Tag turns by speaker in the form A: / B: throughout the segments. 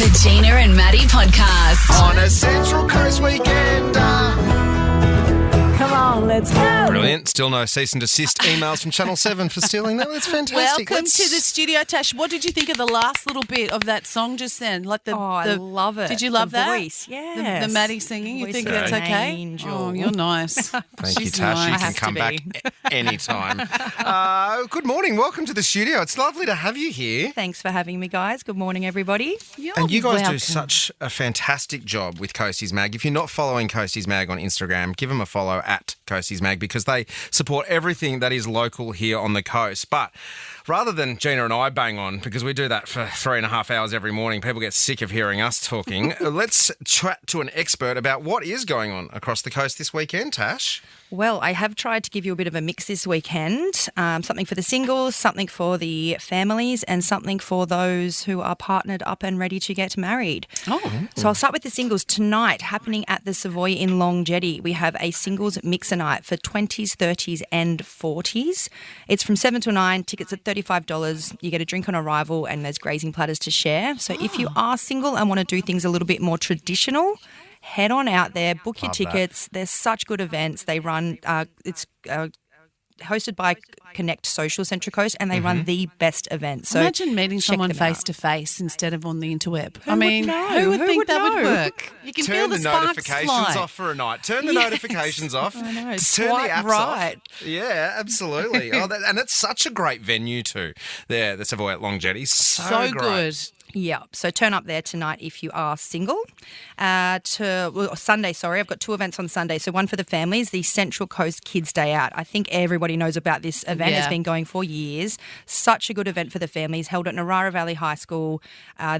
A: The Gina and Matty podcast.
B: On a Central Coast weekend.
C: Come on, let's go.
B: Brilliant. Still no cease and desist emails from Channel 7 for stealing that. That's fantastic.
D: Welcome to the studio, Tash. What did you think of the last little bit of that song just then? Like
E: I love it.
D: Did you love
E: the
D: that?
E: Voice, yes.
D: The Maddie singing. You
E: Voice
D: think
E: of
D: that's
E: an
D: okay?
E: angel.
D: Oh, you're nice.
B: Thank you,
D: She's
B: Tash.
D: nice.
B: You
E: I
B: can
E: have
B: come
E: to
B: back
E: be.
B: anytime. Good morning. Welcome to the studio. It's lovely to have you here.
E: Thanks for having me, guys. Good morning, everybody.
B: And you guys
D: welcome.
B: do such a fantastic job with Coasties Mag. If you're not following Coasties Mag on Instagram, give them a follow at Coasties Mag because they support everything that is local here on the coast. But rather than Gina and I bang on, because we do that for 3.5 hours every morning, people get sick of hearing us talking. Let's chat to an expert about what is going on across the coast this weekend, Tash.
E: Well, I have tried to give you a bit of a mix this weekend. Something for the singles, something for the families, and something for those who are partnered up and ready to get married.
D: Oh.
E: So I'll start with the singles. Tonight, happening at the Savoy in Long Jetty, we have a singles mixer night for 20s, 30s and 40s. It's from 7 till 9, tickets at $35. You get a drink on arrival and there's grazing platters to share. So if you are single and want to do things a little bit more traditional, head on out there, book your
B: Love
E: tickets. They're such good events. They run, it's hosted by Connect Social Centra Coast, and they run the best events. So
D: Imagine meeting
E: check
D: someone
E: them
D: face
E: out.
D: to face instead of on the interweb.
E: Who would know?
D: Who would
E: Who
D: think
E: would
D: that would
E: know?
D: work? You can feel
B: Turn
D: the
B: the
D: sparks
B: notifications
D: fly.
B: off for a night. Turn the notifications off.
E: I know.
B: Turn
E: Swipe
B: the apps
E: right.
B: off. Yeah, absolutely. And it's such a great venue too. There, the Savoy at Long Jetty. So great.
D: good.
E: Yeah, so turn up there tonight if you are single. Sunday, I've got two events on Sunday. So one for the families, the Central Coast Kids Day Out. I think everybody knows about this event.
D: Yeah.
E: It's been going for years. Such a good event for the families, held at Narara Valley High School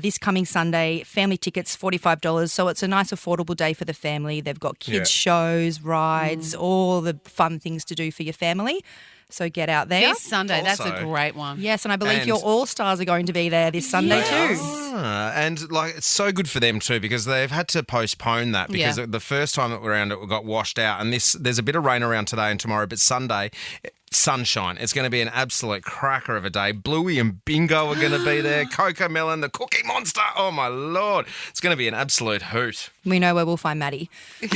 E: this coming Sunday. Family tickets, $45. So it's a nice affordable day for the family. They've got kids shows, rides, all the fun things to do for your family. So get out there.
D: This Sunday, that's a
B: Also-
D: great one.
E: Yes, and I believe
B: And-
E: your All-Stars are going to be there this Sunday too.
B: And like it's so good for them too because they've had to postpone that because
D: Yeah.
B: the first time that we were around it got washed out and there's a bit of rain around today and tomorrow, but Sunday sunshine. It's going to be an absolute cracker of a day. Bluey and Bingo are going to be there. Coco Melon, the Cookie Monster. Oh my Lord. It's going to be an absolute hoot.
E: We know where we'll find Maddie.
D: He's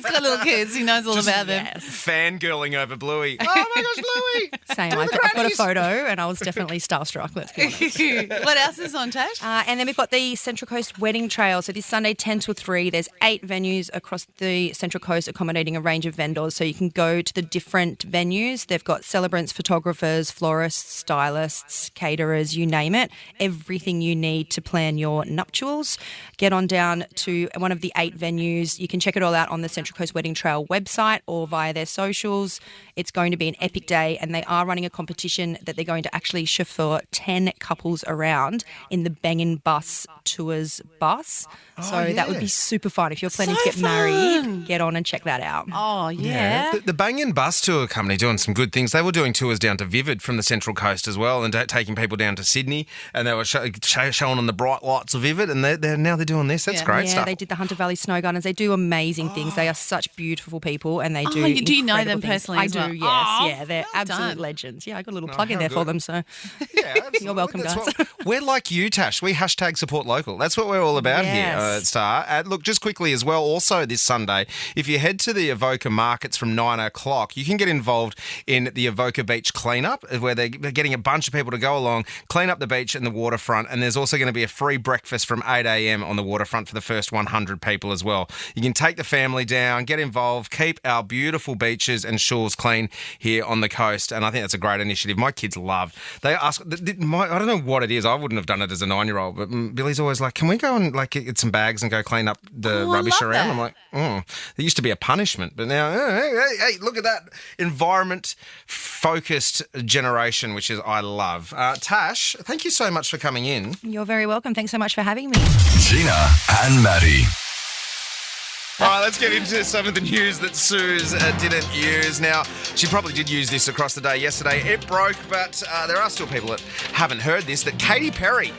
D: got little kids. He knows all about them.
B: Fangirling over Bluey. Oh my gosh, Bluey.
E: Same. I've got a photo and I was definitely starstruck. Let's be honest.
D: What else is on, Tash?
E: And then we've got the Central Coast Wedding Trail. So this Sunday, 10 till 3, there's 8 venues across the Central Coast accommodating a range of vendors. So you can go to the different venues. They've got celebrants, photographers, florists, stylists, caterers, you name it. Everything you need to plan your nuptials. Get on down to one of the 8 venues. You can check it all out on the Central Coast Wedding Trail website or via their socials. It's going to be an epic day and they are running a competition that they're going to actually chauffeur 10 couples around in the Bangin' Bus Tours bus. So that would be super fun. If you're planning
D: So
E: to get married,
D: fun.
E: get on and check that out.
D: Oh, yeah.
B: The Bangin' Bus Tour company doing some good things. They were doing tours down to Vivid from the Central Coast as well and taking people down to Sydney and they were showing on the bright lights of Vivid and now they're doing this. That's
D: Yeah.
B: great
E: Yeah,
B: stuff.
E: they did the Hunter Valley Snow Gardens. They do amazing things. They are such beautiful people and they do
D: do you know them
E: incredible things.
D: personally
E: I
D: as
E: do,
D: well?
E: yes.
D: Oh,
E: Yeah, they're
D: well
E: absolute
D: done.
E: legends. Yeah, I got a little plug in
B: how
E: there for
B: good.
E: them. So
B: Yeah, absolutely.
E: You're welcome,
B: That's
E: guys.
B: we're like you, Tash. We hashtag support local. That's what we're all about here
E: Yes.
B: at Star. Look, just quickly as well, also this Sunday, if you head to the Avoca markets from 9 o'clock, you can get involved in the Avoca Beach cleanup where they're getting a bunch of people to go along, clean up the beach and the waterfront. And there's also going to be a free breakfast from 8 a.m. on the waterfront for the first 100 people as well. You can take the family down, get involved, keep our beautiful beaches and shores clean here on the coast. And I think that's a great initiative. My kids love. They ask, I don't know what it is. I wouldn't have done it as a 9-year-old, but Billy's always like, can we go and like get some bags and go clean up the
D: Oh, I
B: rubbish
D: love
B: around?
D: that.
B: I'm like, there used to be a punishment, but now, hey, look at that environment-focused generation, which is I love. Tash, thank you so much for coming in.
E: you're very welcome. Thanks so much for having me.
F: Gina and Matty.
B: All right, let's get into some of the news that Suze didn't use. Now, she probably did use this across the day yesterday. It broke, but there are still people that haven't heard this, that Katy Perry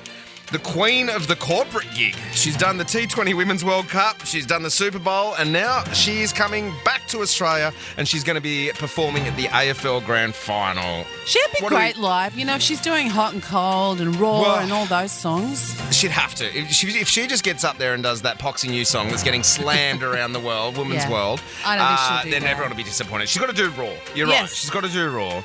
B: the queen of the corporate gig. She's done the T20 Women's World Cup, she's done the Super Bowl, and now she is coming back to Australia and she's going to be performing at the AFL Grand Final.
D: She'd be great live. You know, if she's doing Hot and Cold and Raw and all those songs.
B: She'd have to. If she just gets up there and does that Poxy New song that's getting slammed around the world, women's world,
D: I don't think she'll do
B: then
D: that.
B: everyone will be disappointed. She's got to do Raw. You're right. She's got to do Raw.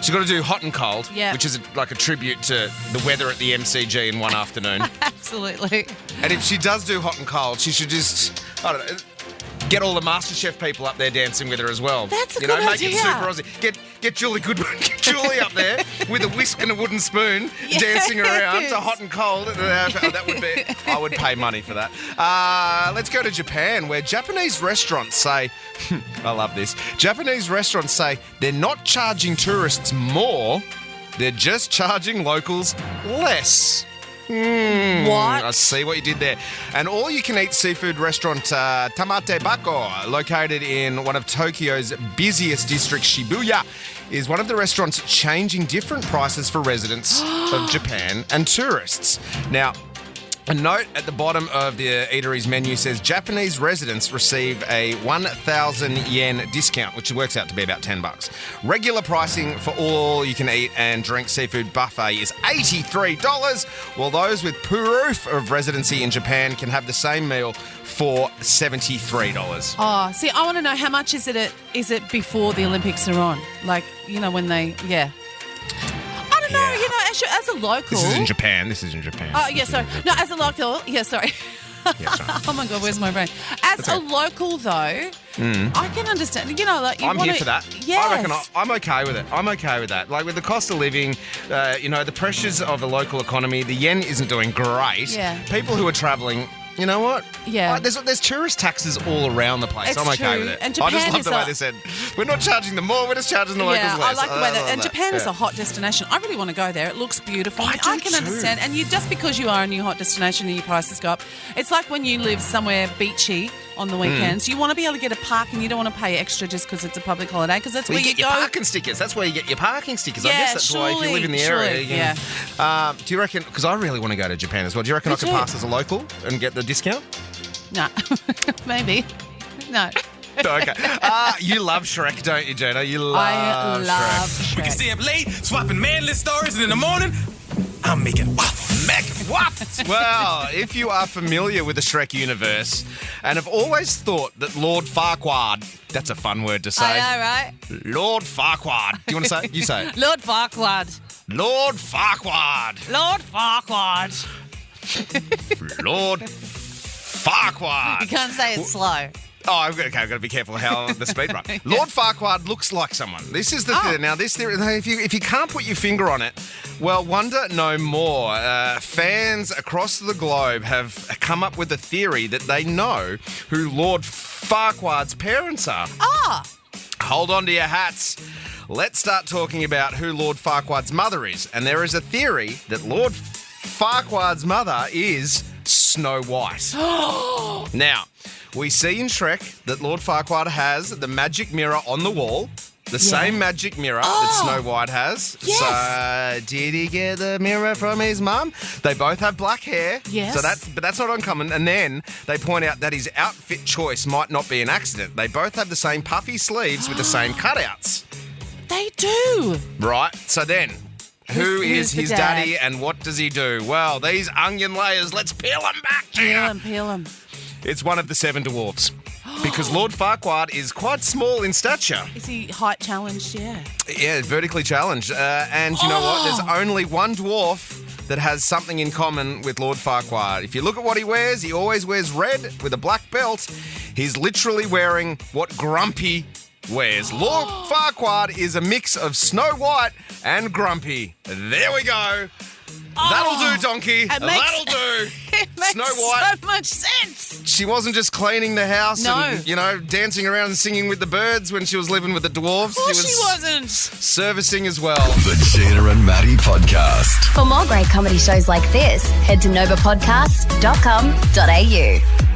B: She's got to do Hot and Cold, which is like a tribute to the weather at the MCG in one afternoon.
D: Absolutely.
B: And if she does do Hot and Cold, she should just, I don't know, get all the MasterChef people up there dancing with her as well.
D: That's a good idea.
B: Make it super Aussie. Get Julie Goodwin, get Julie up there with a whisk and a wooden spoon dancing around to Hot and Cold. That would be, I would pay money for that. Let's go to Japan, where Japanese restaurants say, I love this, Japanese restaurants say they're not charging tourists more, they're just charging locals less.
D: What?
B: I see what you did there. An all-you-can-eat seafood restaurant, Tamate Bako, located in one of Tokyo's busiest districts, Shibuya, is one of the restaurants changing different prices for residents of Japan and tourists. Now, a note at the bottom of the eatery's menu says Japanese residents receive a 1,000 yen discount, which works out to be about $10. Regular pricing for all you can eat and drink seafood buffet is $83, while those with proof of residency in Japan can have the same meal for $73.
D: Oh, see, I want to know how much is it before the Olympics are on? Like, you know, when they, I don't know, you know, as a local.
B: This is in Japan.
D: Oh, yeah, sorry. No, as a local, sorry.
B: Yeah, sorry.
D: Oh my God, where's my brain? As a local, though, I can understand. You know, like
B: I'm here for that.
D: Yes.
B: I reckon I'm okay with it. I'm okay with that. Like with the cost of living, you know, the pressures of the local economy, the yen isn't doing great.
D: Yeah.
B: People who are travelling. You know what?
D: Yeah.
B: There's tourist taxes all around the place.
D: It's
B: I'm okay
D: true.
B: with it.
D: And
B: I
D: Japan
B: just love
D: is
B: the way they said, we're not charging them more, we're just charging the locals less.
D: I like the way that. And
B: love
D: Japan is
B: Yeah.
D: a hot destination. I really want to go there. It looks beautiful.
B: I
D: can
B: do
D: understand. And just because you are a new hot destination and your prices go up, it's like when you live somewhere beachy on the weekends. You want to be able to get a park and you don't want to pay extra just because it's a public holiday, because that's where you
B: get
D: go.
B: your parking stickers. That's where you get your parking stickers. I
D: Yeah,
B: guess that's why if you live in the area.
D: surely,
B: You can, do you reckon, because I really want to go to Japan as well, do you reckon I could pass as a local and get the discount?
D: No. Maybe. No.
B: Okay. You love Shrek, don't you, Gina? You love
D: I love
B: Shrek.
D: Shrek.
G: We can stay up late, swapping manly stories, and in the morning, I'm making waffles.
B: Well, if you are familiar with the Shrek universe and have always thought that Lord Farquaad, that's a fun word to say.
D: I know, right?
B: Lord Farquaad. Do you want to say it? You say it.
D: Lord Farquaad.
B: Lord Farquaad.
D: Lord Farquaad.
B: Lord
D: You
B: Farquaad.
D: can't say it slow.
B: Oh, I've got to be careful how the speed run. Lord Farquaad looks like someone. This is the theory. Now, this theory, if you can't put your finger on it, well, wonder no more. Fans across the globe have come up with a theory that they know who Lord Farquaad's parents are. Hold on to your hats. Let's start talking about who Lord Farquaad's mother is. And there is a theory that Lord Farquaad's mother is Snow White. Now, we see in Shrek that Lord Farquaad has the magic mirror on the wall. The same magic mirror that Snow White has.
D: Yes.
B: So, did he get the mirror from his mum? They both have black hair.
D: Yes.
B: So that's not uncommon. And then they point out that his outfit choice might not be an accident. They both have the same puffy sleeves with the same cutouts.
D: They do.
B: Right. So then, who
D: Who's
B: is
D: the
B: his
D: dad?
B: daddy and what does he do? Well, these onion layers, let's peel them back, Gina.
D: Peel him.
B: It's one of the 7 dwarfs. Because Lord Farquaad is quite small in stature.
D: Is he height challenged? Yeah.
B: Yeah, vertically challenged. And you know what? There's only one dwarf that has something in common with Lord Farquaad. If you look at what he always wears red with a black belt. He's literally wearing what Grumpy wears. Lord Farquaad is a mix of Snow White and Grumpy. There we go. That'll do, donkey. That'll do.
D: It makes
B: Snow White.
D: so much sense.
B: She wasn't just cleaning the house
D: No.
B: and, you know, dancing around and singing with the birds when she was living with the dwarves.
D: Of course she wasn't.
B: Servicing as well.
F: The Gina and Matty Podcast.
H: For more great comedy shows like this, head to novapodcast.com.au.